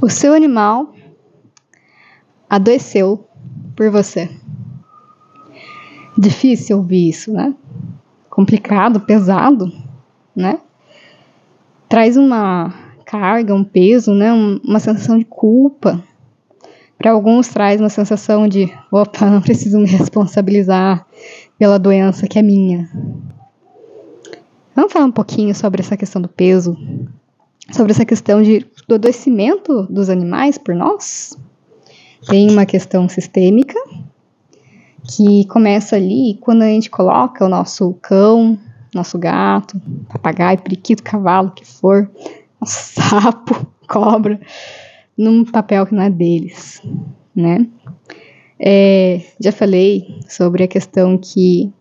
O seu animal adoeceu por você. Difícil ouvir isso, né? Complicado, pesado, né? Traz uma carga, um peso, né? Uma sensação de culpa. Para alguns traz uma sensação de, opa, não preciso me responsabilizar pela doença que é minha. Vamos falar um pouquinho sobre essa questão do peso, sobre essa questão do adoecimento dos animais por nós. Tem uma questão sistêmica, que começa ali quando a gente coloca o nosso cão, nosso gato, papagaio, periquito, cavalo, que for, sapo, cobra, num papel que não é deles, né? Já falei sobre a questão que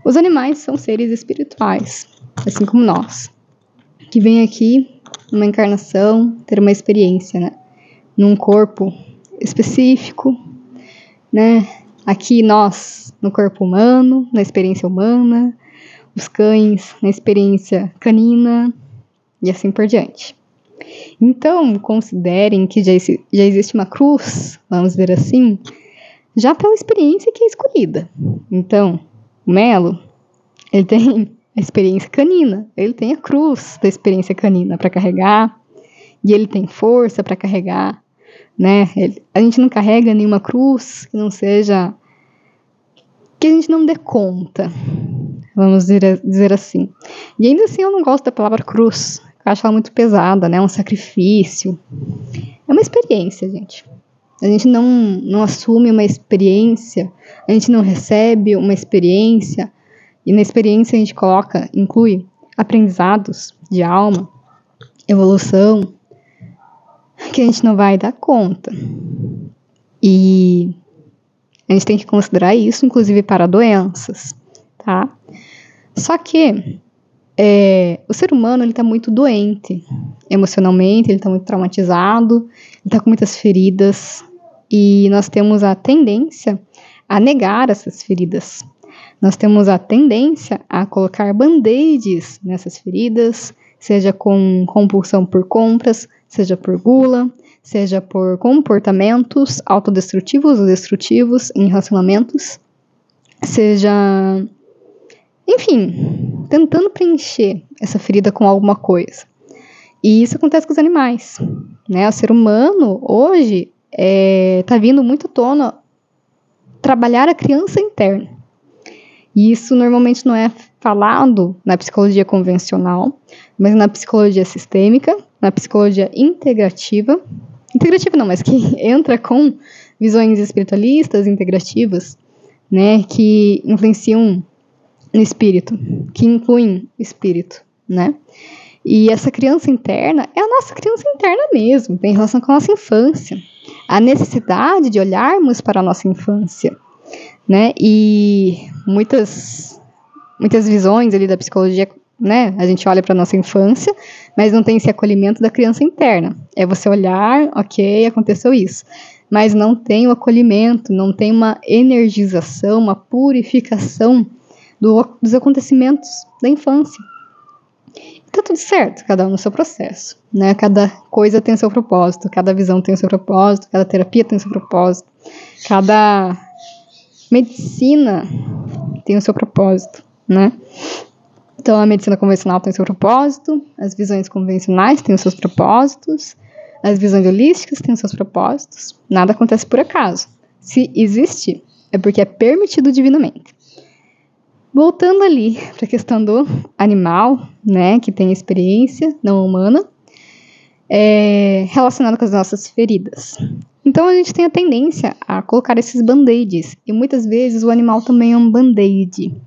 os animais são seres espirituais, assim como nós, que vêm aqui numa encarnação ter uma experiência, né? Num corpo específico, né? Aqui nós, no corpo humano, na experiência humana, os cães na experiência canina e assim por diante. Então, considerem que já existe uma cruz, vamos dizer assim, já pela experiência que é escolhida. Então, o Melo, ele tem a experiência canina, ele tem a cruz da experiência canina para carregar, e ele tem força para carregar, né? A gente não carrega nenhuma cruz que não seja, que a gente não dê conta, vamos dizer assim. E ainda assim eu não gosto da palavra cruz, eu acho ela muito pesada, né? Um sacrifício. É uma experiência, gente. A gente não assume uma experiência, a gente não recebe uma experiência, e na experiência a gente inclui aprendizados de alma, evolução, que a gente não vai dar conta. E a gente tem que considerar isso, inclusive para doenças, tá? Só que o ser humano, ele está muito doente emocionalmente, ele está muito traumatizado, ele está com muitas feridas, e nós temos a tendência a negar essas feridas. Nós temos a tendência a colocar band-aids nessas feridas, seja com compulsão por compras, seja por gula, seja por comportamentos autodestrutivos ou destrutivos em relacionamentos, seja, enfim, tentando preencher essa ferida com alguma coisa. E isso acontece com os animais, né? O ser humano, hoje, está vindo muito à tona trabalhar a criança interna. E isso normalmente não é falado na psicologia convencional, mas na psicologia sistêmica, na psicologia integrativa não, mas que entra com visões espiritualistas, integrativas, né, que influenciam no espírito, que incluem o espírito, né? E essa criança interna é a nossa criança interna mesmo, tem relação com a nossa infância. A necessidade de olharmos para a nossa infância, né? E muitas visões ali da psicologia, né? A gente olha para a nossa infância, mas não tem esse acolhimento da criança interna. É você olhar, ok, aconteceu isso. Mas não tem o acolhimento, não tem uma energização, uma purificação dos acontecimentos da infância. Tá tudo certo, cada um no seu processo, né? Cada coisa tem o seu propósito, cada visão tem o seu propósito, cada terapia tem o seu propósito, cada medicina tem o seu propósito, né? Então, a medicina convencional tem o seu propósito, as visões convencionais têm os seus propósitos, as visões holísticas têm os seus propósitos. Nada acontece por acaso. Se existe, é porque é permitido divinamente. Voltando ali para a questão do animal, né, que tem experiência não humana, relacionada com as nossas feridas. Então, a gente tem a tendência a colocar esses band-aids, e muitas vezes o animal também é um band-aid.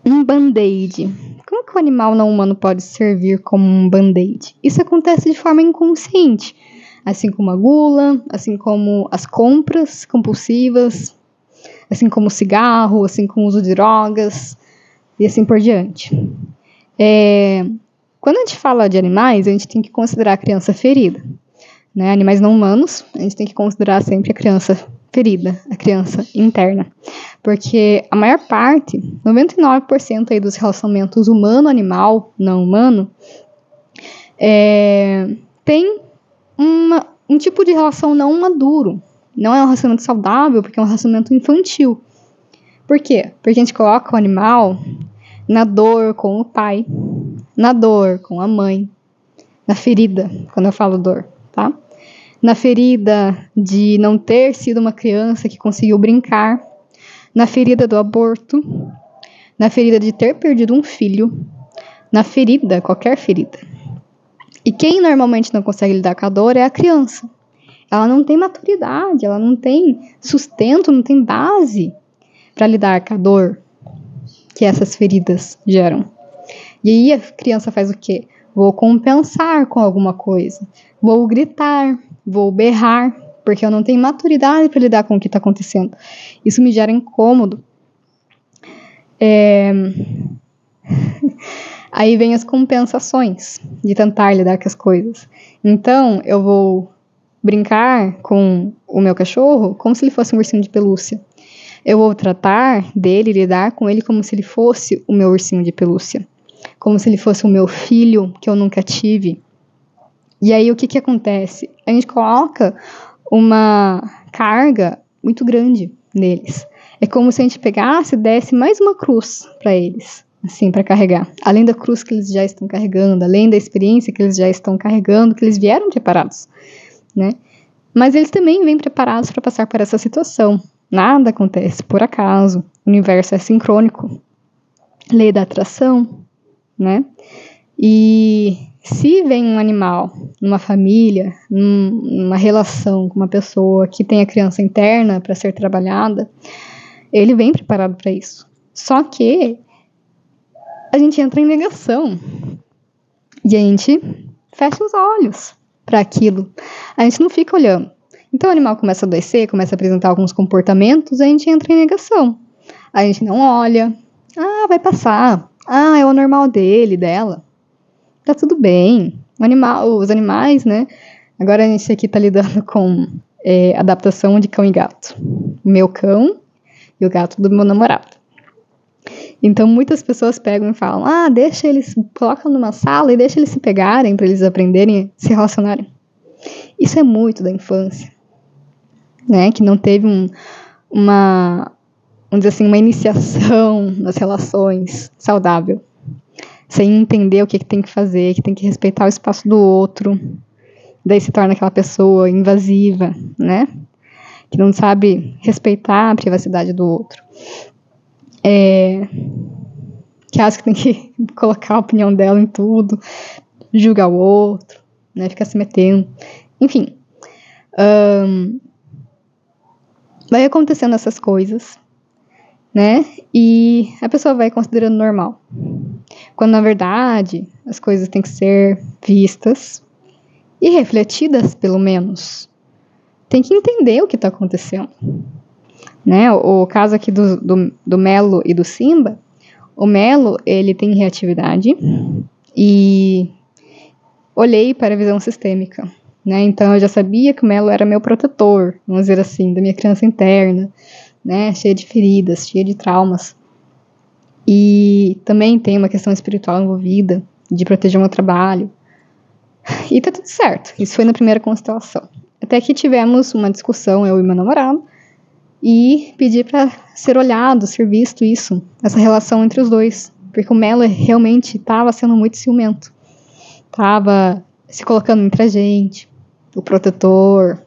Um band-aid. Como que o animal não humano pode servir como um band-aid? Isso acontece de forma inconsciente, assim como a gula, assim como as compras compulsivas, assim como o cigarro, assim como o uso de drogas, e assim por diante. Quando a gente fala de animais, a gente tem que considerar a criança ferida, né? Animais não humanos, a gente tem que considerar sempre a criança ferida, a criança interna. Porque a maior parte, 99% aí dos relacionamentos humano-animal, não humano, tem um tipo de relação não maduro. Não é um relacionamento saudável, porque é um relacionamento infantil. Por quê? Porque a gente coloca o animal na dor com o pai, na dor com a mãe, na ferida, quando eu falo dor, tá? Na ferida de não ter sido uma criança que conseguiu brincar, na ferida do aborto, na ferida de ter perdido um filho, na ferida, qualquer ferida. E quem normalmente não consegue lidar com a dor é a criança. Ela não tem maturidade, ela não tem sustento, não tem base para lidar com a dor que essas feridas geram. E aí a criança faz o quê? Vou compensar com alguma coisa. Vou gritar, vou berrar, porque eu não tenho maturidade para lidar com o que está acontecendo. Isso me gera incômodo. Aí vem as compensações de tentar lidar com as coisas. Então, eu vou brincar com o meu cachorro como se ele fosse um ursinho de pelúcia. Eu vou tratar dele, lidar com ele como se ele fosse o meu ursinho de pelúcia. Como se ele fosse o meu filho que eu nunca tive. E aí o que acontece? A gente coloca uma carga muito grande neles. É como se a gente pegasse e desse mais uma cruz para eles, assim, para carregar. Além da cruz que eles já estão carregando, além da experiência que eles já estão carregando, que eles vieram preparados, né? Mas eles também vêm preparados para passar por essa situação. Nada acontece por acaso. O universo é sincrônico. Lei da atração, né? E se vem um animal numa família, numa relação com uma pessoa que tem a criança interna para ser trabalhada, ele vem preparado para isso. Só que a gente entra em negação. E a gente fecha os olhos para aquilo. A gente não fica olhando. Então o animal começa a adoecer, começa a apresentar alguns comportamentos, a gente entra em negação. A gente não olha. Ah, vai passar. Ah, é o normal dele, dela. Tá tudo bem. Os animais, né? Agora a gente aqui tá lidando com adaptação de cão e gato. O meu cão e o gato do meu namorado. Então muitas pessoas pegam e falam, deixa eles, colocam numa sala e deixa eles se pegarem para eles aprenderem a se relacionarem. Isso é muito da infância, né? Que não teve vamos dizer assim, uma iniciação nas relações saudável. Sem entender o que tem que fazer, que tem que respeitar o espaço do outro. Daí se torna aquela pessoa invasiva, né? Que não sabe respeitar a privacidade do outro. Que acha que tem que colocar a opinião dela em tudo, julgar o outro, né? Ficar se metendo. Enfim. Vai acontecendo essas coisas, né? E a pessoa vai considerando normal. Quando, na verdade, as coisas têm que ser vistas e refletidas, pelo menos. Tem que entender o que está acontecendo. Né? O caso aqui do Melo e do Simba, o Melo, ele tem reatividade e olhei para a visão sistêmica. Né? Então, eu já sabia que o Melo era meu protetor, vamos dizer assim, da minha criança interna, né? Cheia de feridas, cheia de traumas. E também tem uma questão espiritual envolvida, de proteger o meu trabalho. E tá tudo certo. Isso foi na primeira constelação. Até que tivemos uma discussão, eu e meu namorado, e pedi para ser olhado, ser visto isso, essa relação entre os dois. Porque o Melo realmente estava sendo muito ciumento. Estava se colocando entre a gente, o protetor,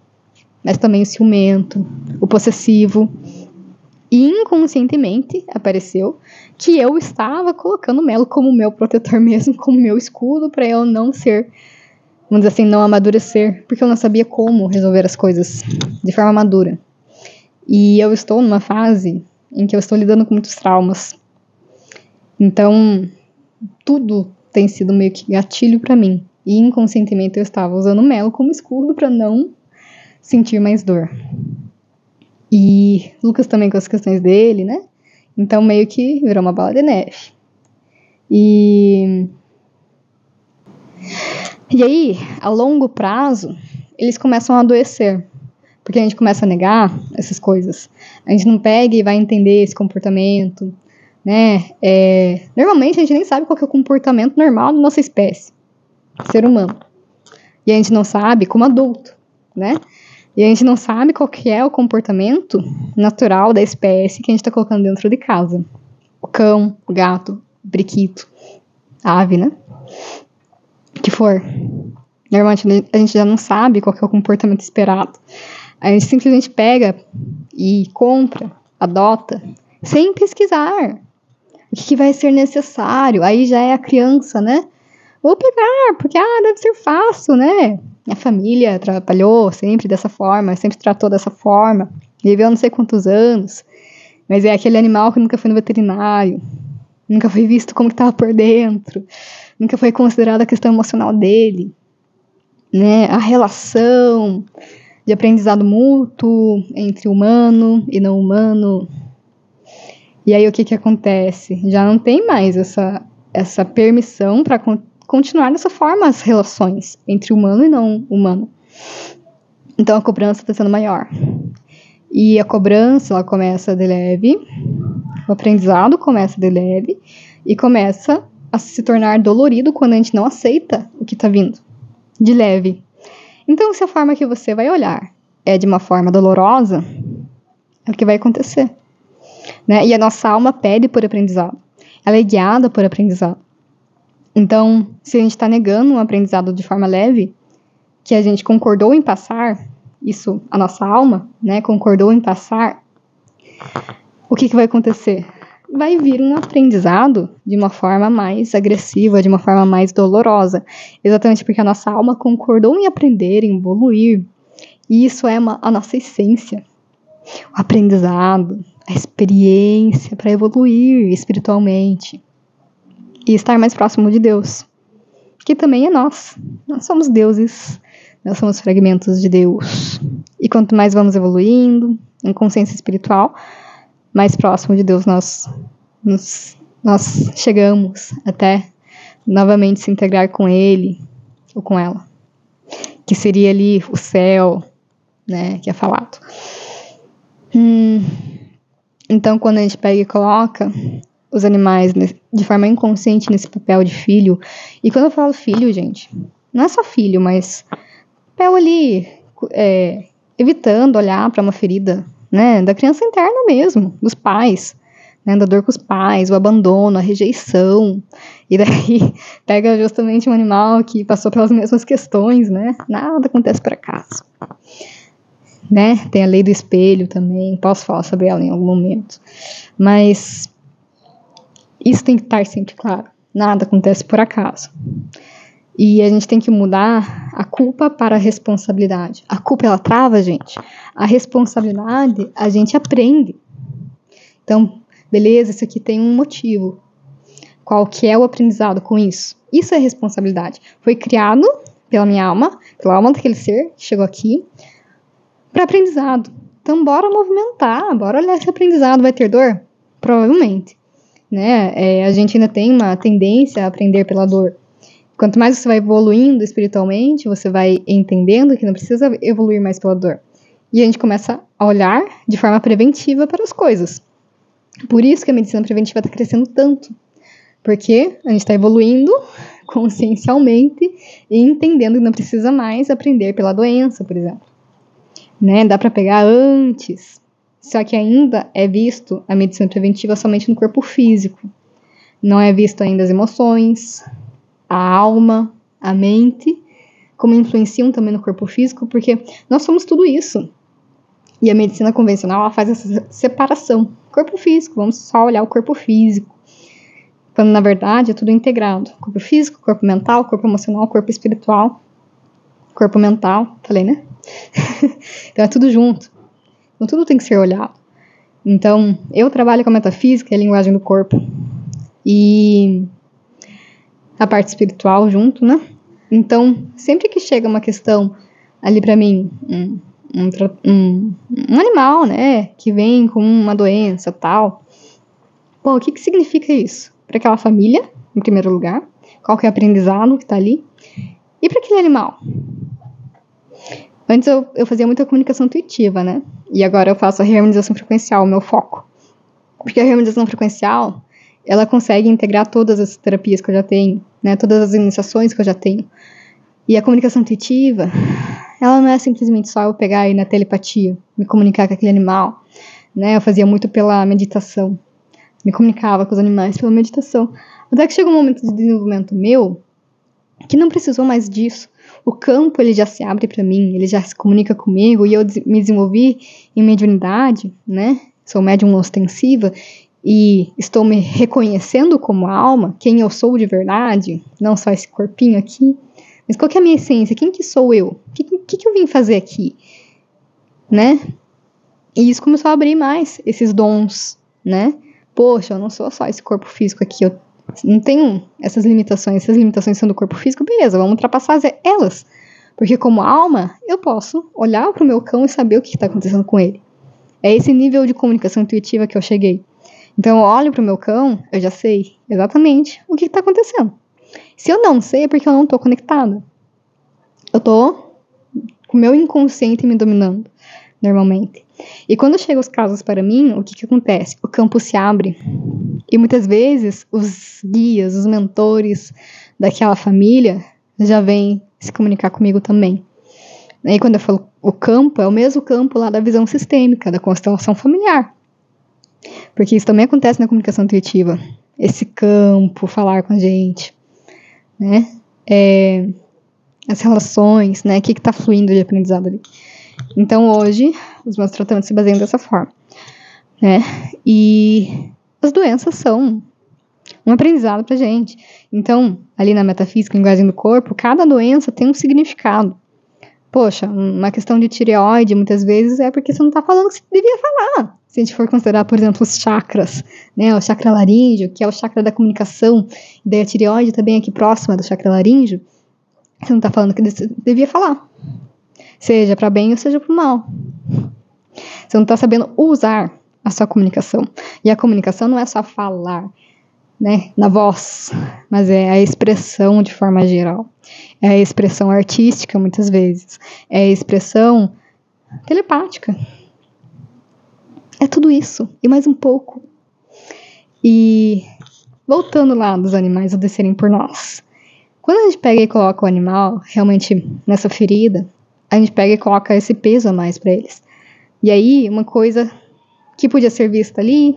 mas também o ciumento, o possessivo. E inconscientemente apareceu que eu estava colocando o Melo como meu protetor mesmo, como meu escudo, para eu não ser, vamos dizer assim, não amadurecer, porque eu não sabia como resolver as coisas de forma madura. E eu estou numa fase em que eu estou lidando com muitos traumas. Então, tudo tem sido meio que gatilho para mim. E inconscientemente eu estava usando o Melo como escudo para não sentir mais dor. E Lucas também com as questões dele, né? Então meio que virou uma bola de neve. E aí, a longo prazo, eles começam a adoecer. Porque a gente começa a negar essas coisas. A gente não pega e vai entender esse comportamento, né? Normalmente a gente nem sabe qual que é o comportamento normal da nossa espécie, ser humano. E a gente não sabe como adulto, né? E a gente não sabe qual que é o comportamento natural da espécie que a gente está colocando dentro de casa. O cão, o gato, o periquito, a ave, né? O que for. Normalmente a gente já não sabe qual que é o comportamento esperado. A gente simplesmente pega e compra, adota, sem pesquisar. O que vai ser necessário? Aí já é a criança, né? Vou pegar, porque deve ser fácil, né? Minha família trabalhou sempre dessa forma, sempre tratou dessa forma, viveu não sei quantos anos, mas é aquele animal que nunca foi no veterinário, nunca foi visto como que estava por dentro, nunca foi considerada a questão emocional dele, né? A relação de aprendizado mútuo entre humano e não humano. E aí o que acontece? Já não tem mais essa permissão para continuar dessa forma as relações entre humano e não humano. Então a cobrança está sendo maior. E a cobrança, ela começa de leve, o aprendizado começa de leve e começa a se tornar dolorido quando a gente não aceita o que está vindo, de leve. Então, se a forma que você vai olhar é de uma forma dolorosa, é o que vai acontecer. Né? E a nossa alma pede por aprendizado. Ela é guiada por aprendizado. Então, se a gente está negando um aprendizado de forma leve, que a gente concordou em passar, isso, a nossa alma, né, concordou em passar, o que vai acontecer? Vai vir um aprendizado de uma forma mais agressiva, de uma forma mais dolorosa. Exatamente porque a nossa alma concordou em aprender, em evoluir. E isso é a nossa essência. O aprendizado, a experiência para evoluir espiritualmente. E estar mais próximo de Deus. Que também é nós. Nós somos deuses. Nós somos fragmentos de Deus. E quanto mais vamos evoluindo em consciência espiritual, mais próximo de Deus nós chegamos até novamente se integrar com Ele ou com ela. Que seria ali o céu, né, que é falado. Então, quando a gente pega e coloca os animais de forma inconsciente nesse papel de filho, e quando eu falo filho, gente, não é só filho, mas papel ali, evitando olhar para uma ferida, né, da criança interna mesmo, dos pais, né, da dor com os pais, o abandono, a rejeição, e daí pega justamente um animal que passou pelas mesmas questões, né, nada acontece por acaso. Né? Tem a lei do espelho também, posso falar sobre ela em algum momento, mas isso tem que estar sempre claro, nada acontece por acaso, e a gente tem que mudar a culpa para a responsabilidade. A culpa, ela trava a gente, a responsabilidade a gente aprende. Então, beleza, isso aqui tem um motivo, qual que é o aprendizado com isso? Isso é responsabilidade, foi criado pela minha alma, pela alma daquele ser que chegou aqui, para aprendizado. Então, bora movimentar, bora olhar esse aprendizado. Vai ter dor? Provavelmente. Né? A gente ainda tem uma tendência a aprender pela dor. Quanto mais você vai evoluindo espiritualmente, você vai entendendo que não precisa evoluir mais pela dor. E a gente começa a olhar de forma preventiva para as coisas. Por isso que a medicina preventiva está crescendo tanto. Porque a gente está evoluindo consciencialmente e entendendo que não precisa mais aprender pela doença, por exemplo. Né, dá para pegar antes, só que ainda é visto a medicina preventiva somente no corpo físico, não é visto ainda as emoções, a alma, a mente, como influenciam também no corpo físico, porque nós somos tudo isso, e a medicina convencional ela faz essa separação, corpo físico, vamos só olhar o corpo físico, quando na verdade é tudo integrado, corpo físico, corpo mental, corpo emocional, corpo espiritual, corpo mental, falei, né? Então é tudo junto. Então tudo tem que ser olhado. Então eu trabalho com a metafísica e a linguagem do corpo. E a parte espiritual junto, né? Então sempre que chega uma questão ali pra mim, um animal, né? Que vem com uma doença tal. Pô, o que significa isso? Para aquela família, em primeiro lugar. Qual que é o aprendizado que tá ali? E para aquele animal? Antes eu fazia muita comunicação intuitiva, né? E agora eu faço a reharmonização frequencial, o meu foco. Porque a reharmonização frequencial, ela consegue integrar todas as terapias que eu já tenho, né? Todas as iniciações que eu já tenho. E a comunicação intuitiva, ela não é simplesmente só eu pegar aí na telepatia, me comunicar com aquele animal, né? Eu fazia muito pela meditação, me comunicava com os animais pela meditação. Até que chegou um momento de desenvolvimento meu que não precisou mais disso. O campo ele já se abre para mim, ele já se comunica comigo e eu me desenvolvi em mediunidade, né? Sou médium ostensiva e estou me reconhecendo como alma, quem eu sou de verdade, não só esse corpinho aqui. Mas qual que é a minha essência? Quem que sou eu? O que eu vim fazer aqui? Né? E isso começou a abrir mais esses dons, né? Poxa, eu não sou só esse corpo físico aqui, eu não tenho essas limitações são do corpo físico, beleza, vamos ultrapassar elas. Porque como alma, eu posso olhar pro meu cão e saber o que está acontecendo com ele. É esse nível de comunicação intuitiva que eu cheguei. Então eu olho pro meu cão, eu já sei exatamente o que está acontecendo. Se eu não sei, é porque eu não estou conectada. Eu estou com o meu inconsciente me dominando, normalmente. E quando chegam os casos para mim, o que acontece? O campo se abre. E muitas vezes os guias, os mentores daquela família já vêm se comunicar comigo também. E quando eu falo o campo, é o mesmo campo lá da visão sistêmica, da constelação familiar. Porque isso também acontece na comunicação intuitiva. Esse campo, falar com a gente, né? As relações, né? O que está fluindo de aprendizado ali. Então, hoje, os meus tratamentos se baseiam dessa forma, né? E as doenças são um aprendizado pra gente. Então, ali na metafísica, linguagem do corpo, cada doença tem um significado. Poxa, uma questão de tireoide, muitas vezes, é porque você não tá falando o que você devia falar. Se a gente for considerar, por exemplo, os chakras, né? O chakra laríngeo, que é o chakra da comunicação, e daí a tireoide também aqui próxima do chakra laríngeo, você não tá falando o que você devia falar. Seja para bem ou seja para mal. Você não está sabendo usar a sua comunicação. E a comunicação não é só falar, né, na voz, mas é a expressão de forma geral. É a expressão artística, muitas vezes. É a expressão telepática. É tudo isso. E mais um pouco. E voltando lá dos animais obedecerem por nós. Quando a gente pega e coloca o animal realmente nessa ferida, a gente pega e coloca esse peso a mais para eles. E aí, uma coisa que podia ser vista ali,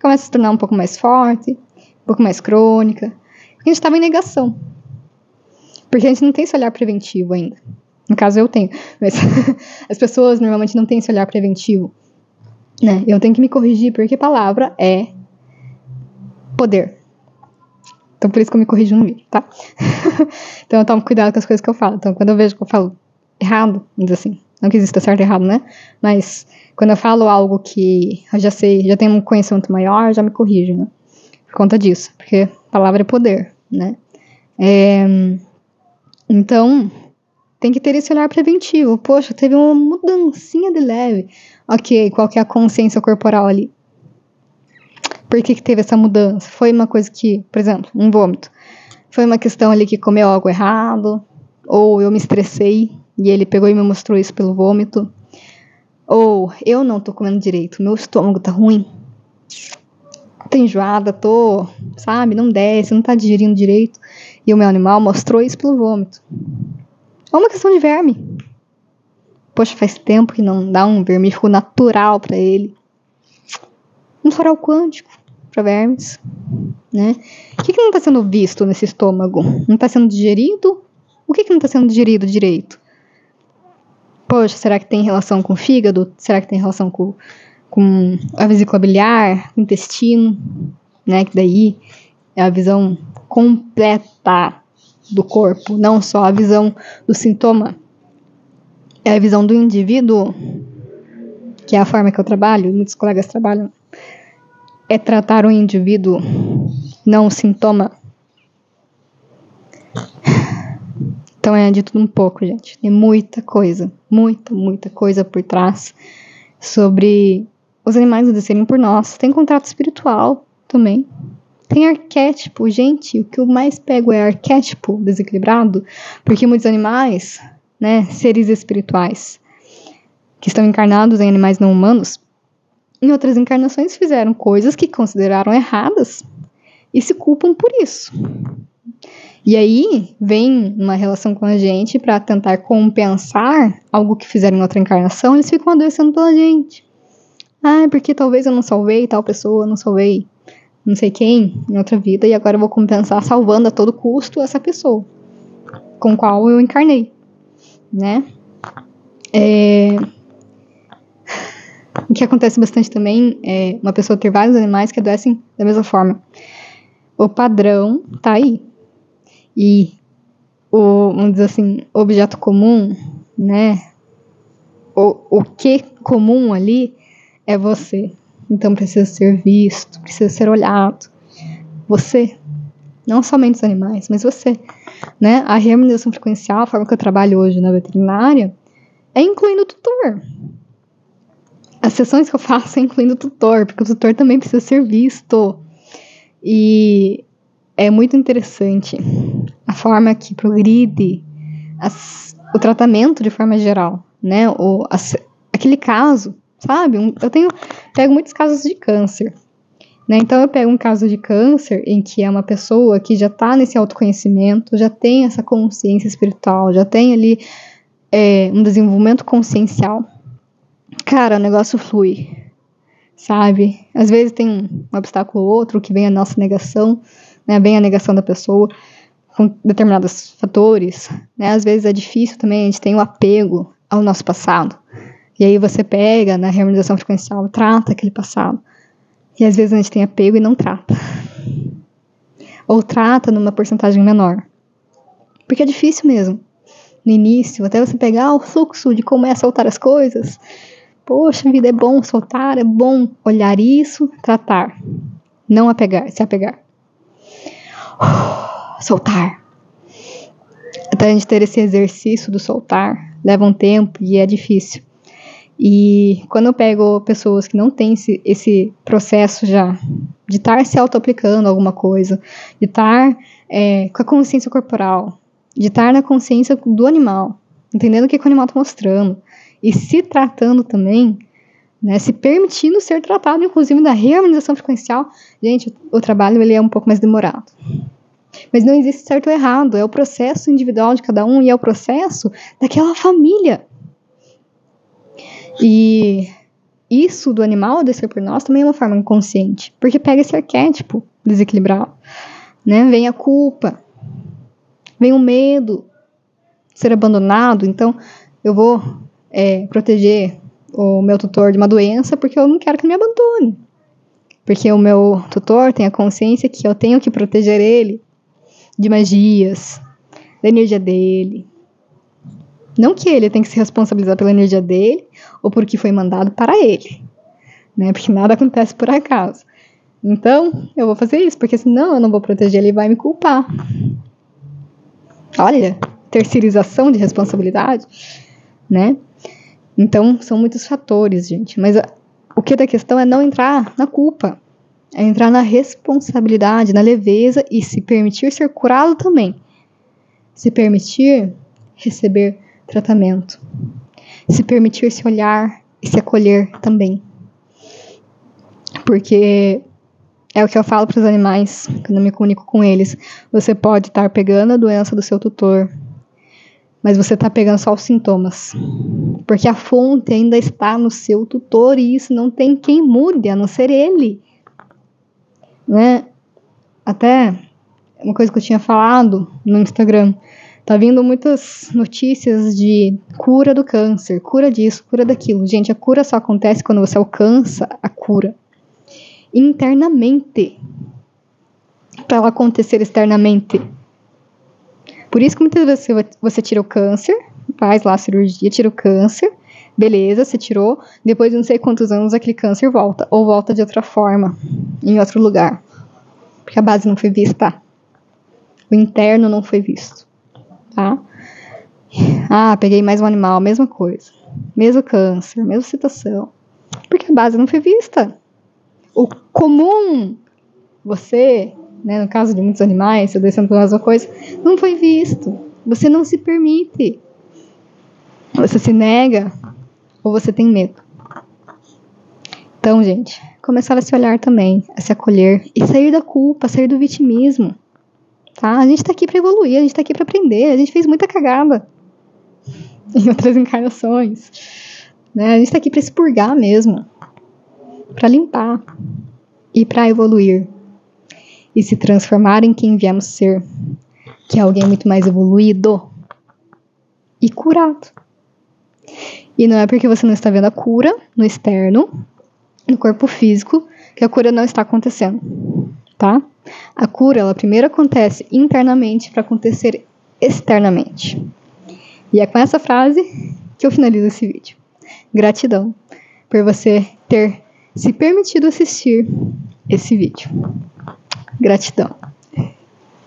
começa a se tornar um pouco mais forte, um pouco mais crônica. Porque a gente estava em negação. Porque a gente não tem esse olhar preventivo ainda. No caso, eu tenho. Mas as pessoas normalmente não têm esse olhar preventivo. Né? Eu tenho que me corrigir, porque palavra é poder. Então, por isso que eu me corrijo no vídeo, tá? Então, eu tomo cuidado com as coisas que eu falo. Então, quando eu vejo que eu falo errado, vamos dizer assim, não que exista certo e errado, né? Mas quando eu falo algo que eu já sei, já tenho um conhecimento maior, eu já me corrijo, né? Por conta disso, porque palavra é poder, né? Então, tem que ter esse olhar preventivo. Poxa, teve uma mudancinha de leve. Ok, qual que é a consciência corporal ali? Por que teve essa mudança? Foi uma coisa que, por exemplo, um vômito. Foi uma questão ali que comeu algo errado, ou eu me estressei e ele pegou e me mostrou isso pelo vômito. Ou eu não tô comendo direito, meu estômago tá ruim. Tô enjoada, sabe, não desce, não tá digerindo direito. E o meu animal mostrou isso pelo vômito. É uma questão de verme. Poxa, faz tempo que não dá um vermífugo natural pra ele. Um farol quântico para vermes, né? O que não está sendo visto nesse estômago? Não está sendo digerido? O que não está sendo digerido direito? Poxa, será que tem relação com o fígado? Será que tem relação com a vesícula biliar, com o intestino? Né? Que daí é a visão completa do corpo, não só a visão do sintoma. É a visão do indivíduo, que é a forma que eu trabalho, muitos colegas trabalham. É tratar o indivíduo, não o sintoma. Então é de tudo um pouco, gente. Tem muita coisa por trás sobre os animais obedecerem por nós. Tem contrato espiritual também. Tem arquétipo. Gente, o que eu mais pego é arquétipo desequilibrado, porque muitos animais, né, seres espirituais, que estão encarnados em animais não humanos, em outras encarnações fizeram coisas que consideraram erradas e se culpam por isso. E aí vem uma relação com a gente para tentar compensar algo que fizeram em outra encarnação, eles ficam adoecendo pela gente. Porque talvez eu não salvei tal pessoa, não salvei não sei quem em outra vida, e agora eu vou compensar salvando a todo custo essa pessoa com qual eu encarnei, né? O que acontece bastante também é uma pessoa ter vários animais que adoecem da mesma forma. O padrão tá aí. E vamos dizer assim, objeto comum, né? O que comum ali é você. Então precisa ser visto, precisa ser olhado. Você. Não somente os animais, mas você. Né? A reharmonização frequencial, a forma que eu trabalho hoje na veterinária, é incluindo o tutor. As sessões que eu faço é incluindo o tutor, porque o tutor também precisa ser visto. E é muito interessante a forma que progride o tratamento de forma geral, né? Aquele caso, sabe? Eu pego muitos casos de câncer, né? Então eu pego um caso de câncer em que é uma pessoa que já está nesse autoconhecimento, já tem essa consciência espiritual, já tem ali um desenvolvimento consciencial. Cara, o negócio flui, sabe? Às vezes tem um obstáculo ou outro que vem a nossa negação, né? Vem a negação da pessoa com determinados fatores, né? Às vezes é difícil também, a gente tem o apego ao nosso passado. E aí você pega na reharmonização frequencial, trata aquele passado. E às vezes a gente tem apego e não trata. Ou trata numa porcentagem menor. Porque é difícil mesmo. No início, até você pegar o fluxo de como é soltar as coisas. Poxa vida, é bom soltar, é bom olhar isso, tratar. Não apegar, se apegar. Soltar. Até a gente ter esse exercício do soltar, leva um tempo e é difícil. E quando eu pego pessoas que não têm esse processo já, de estar se auto-aplicando alguma coisa, de estar com a consciência corporal, de estar na consciência do animal, entendendo o que o animal está mostrando, e se tratando também, né, se permitindo ser tratado, inclusive da reharmonização frequencial, gente, o trabalho ele é um pouco mais demorado. Mas não existe certo ou errado, é o processo individual de cada um e é o processo daquela família. E isso do animal descer por nós também é uma forma inconsciente, porque pega esse arquétipo desequilibrado, né? Vem a culpa, vem o medo de ser abandonado, então eu vou proteger o meu tutor de uma doença porque eu não quero que me abandone, porque o meu tutor tem a consciência que eu tenho que proteger ele de magias, da energia dele. Não que ele tenha que se responsabilizar pela energia dele ou por que foi mandado para ele, né? Porque nada acontece por acaso. Então, eu vou fazer isso, porque senão eu não vou proteger ele e vai me culpar. Olha, terceirização de responsabilidade, né? Então, são muitos fatores, gente. Mas o que da questão é não entrar na culpa, é entrar na responsabilidade, na leveza e se permitir ser curado também. Se permitir receber tratamento. Se permitir se olhar e se acolher também. Porque é o que eu falo para os animais quando eu me comunico com eles. Você pode estar pegando a doença do seu tutor, mas você está pegando só os sintomas. Porque a fonte ainda está no seu tutor e isso não tem quem mude, a não ser ele. Né? Até uma coisa que eu tinha falado no Instagram. Tá vindo muitas notícias de cura do câncer, cura disso, cura daquilo. Gente, a cura só acontece quando você alcança a cura internamente, para ela acontecer externamente. Por isso que muitas vezes você tira o câncer, faz lá a cirurgia, tira o câncer, beleza, você tirou, depois de não sei quantos anos aquele câncer volta, ou volta de outra forma, em outro lugar, porque a base não foi vista, o interno não foi visto. Tá? Peguei mais um animal, mesma coisa. Mesmo câncer, mesma situação. Porque a base não foi vista. O comum, você, né, no caso de muitos animais, se descendo por mesma coisa, não foi visto. Você não se permite. Você se nega ou você tem medo. Então, gente, começar a se olhar também, a se acolher e sair da culpa, sair do vitimismo. tá? A gente tá aqui pra evoluir, a gente tá aqui pra aprender, a gente fez muita cagada em outras encarnações, né? A gente tá aqui pra expurgar mesmo, pra limpar e pra evoluir e se transformar em quem viemos ser, que é alguém muito mais evoluído e curado. E não é porque você não está vendo a cura no externo, no corpo físico, que a cura não está acontecendo, tá? A cura, ela primeiro acontece internamente para acontecer externamente. E é com essa frase que eu finalizo esse vídeo. Gratidão por você ter se permitido assistir esse vídeo. Gratidão.